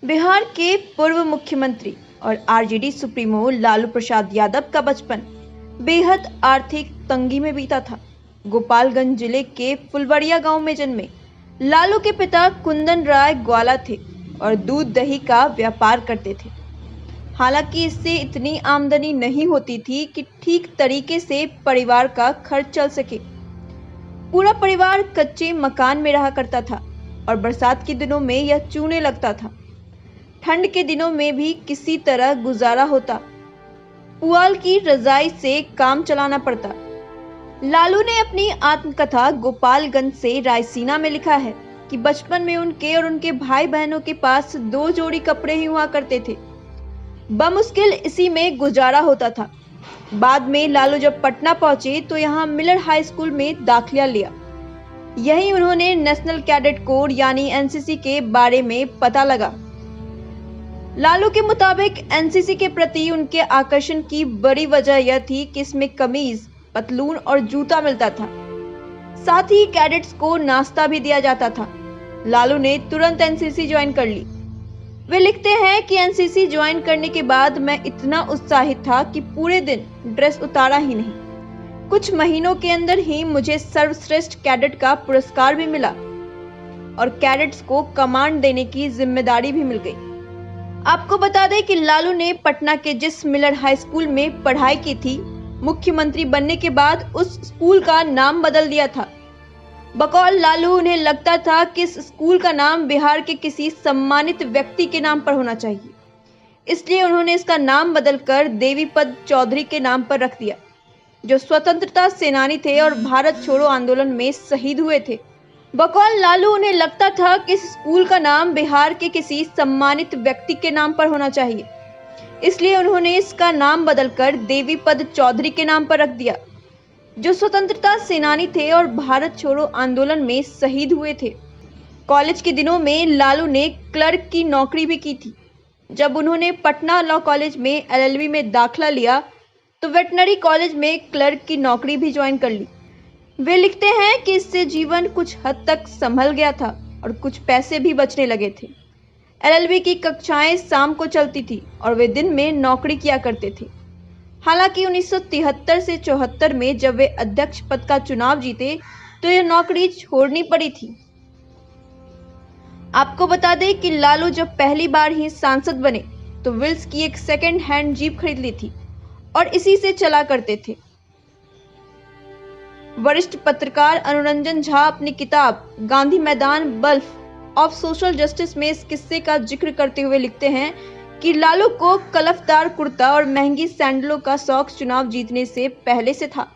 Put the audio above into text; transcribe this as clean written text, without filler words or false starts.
बिहार के पूर्व मुख्यमंत्री और आरजेडी सुप्रीमो लालू प्रसाद यादव का बचपन बेहद आर्थिक तंगी में बीता था। गोपालगंज जिले के फुलवड़िया गांव में जन्मे लालू के पिता कुंदन राय ग्वाला थे और दूध दही का व्यापार करते थे। हालांकि इससे इतनी आमदनी नहीं होती थी कि ठीक तरीके से परिवार का खर्च चल सके। पूरा परिवार कच्चे मकान में रहा करता था और बरसात के दिनों में यह चूने लगता था। ठंड के दिनों में भी किसी तरह गुजारा होता। पुआल की रजाई से काम चलाना पड़ता। लालू ने अपनी आत्मकथा गोपालगंज से रायसीना में लिखा है कि बचपन में उनके और उनके भाई बहनों के पास 2 जोड़ी कपड़े ही हुआ करते थे। बमुश्किल इसी में गुजारा होता था। बाद में लालू जब पटना पहुंचे तो यहाँ मिलर हाई स्कूल में दाखिला लिया। यहीं उन्होंने नेशनल कैडेट कोर यानी एनसीसी के बारे में पता लगा। लालू के मुताबिक एनसीसी के प्रति उनके आकर्षण की बड़ी वजह यह थी कि इसमें कमीज, पतलून और जूता मिलता था। साथ ही कैडेट्स को नाश्ता भी दिया जाता था। लालू ने तुरंत एनसीसी ज्वाइन कर ली। वे लिखते हैं कि एनसीसी ज्वाइन करने के बाद मैं इतना उत्साहित था कि पूरे दिन ड्रेस उतारा ही नहीं। कुछ महीनों के अंदर ही मुझे सर्वश्रेष्ठ कैडेट का पुरस्कार भी मिला और कैडेट्स को कमांड देने की जिम्मेदारी भी मिल गई। आपको बता दें कि लालू ने पटना के जिस मिलर हाई स्कूल में पढ़ाई की थी, मुख्यमंत्री बनने के बाद उस स्कूल का नाम बदल दिया था। बकौल लालू उन्हें लगता था कि इस स्कूल का नाम बिहार के किसी सम्मानित व्यक्ति के नाम पर होना चाहिए, इसलिए उन्होंने इसका नाम बदलकर देवीपद चौधरी के नाम पर रख दिया, जो स्वतंत्रता सेनानी थे और भारत छोड़ो आंदोलन में शहीद हुए थे। बकौल लालू उन्हें लगता था कि इस स्कूल का नाम बिहार के किसी सम्मानित व्यक्ति के नाम पर होना चाहिए, इसलिए उन्होंने इसका नाम बदलकर देवीपद चौधरी के नाम पर रख दिया, जो स्वतंत्रता सेनानी थे और भारत छोड़ो आंदोलन में शहीद हुए थे। कॉलेज के दिनों में लालू ने क्लर्क की नौकरी भी की थी। जब उन्होंने पटना लॉ कॉलेज में एलएलबी में दाखिला लिया तो वेटनरी कॉलेज में क्लर्क की नौकरी भी ज्वाइन कर ली। वे लिखते हैं कि इससे जीवन कुछ हद तक संभल गया था और कुछ पैसे भी बचने लगे थे। एलएलबी की कक्षाएं शाम को चलती थी और वे दिन में नौकरी किया करते थे। हालांकि 1973 से 74 में जब वे अध्यक्ष पद का चुनाव जीते तो यह नौकरी छोड़नी पड़ी थी। आपको बता दें कि लालू जब पहली बार ही सांसद बने तो विल्स की एक सेकेंड हैंड जीप खरीद ली थी और इसी से चला करते थे। वरिष्ठ पत्रकार अनुरंजन झा अपनी किताब गांधी मैदान बल्फ ऑफ सोशल जस्टिस में इस किस्से का जिक्र करते हुए लिखते हैं कि लालू को कलफदार कुर्ता और महंगी सैंडलों का शौक चुनाव जीतने से पहले से था।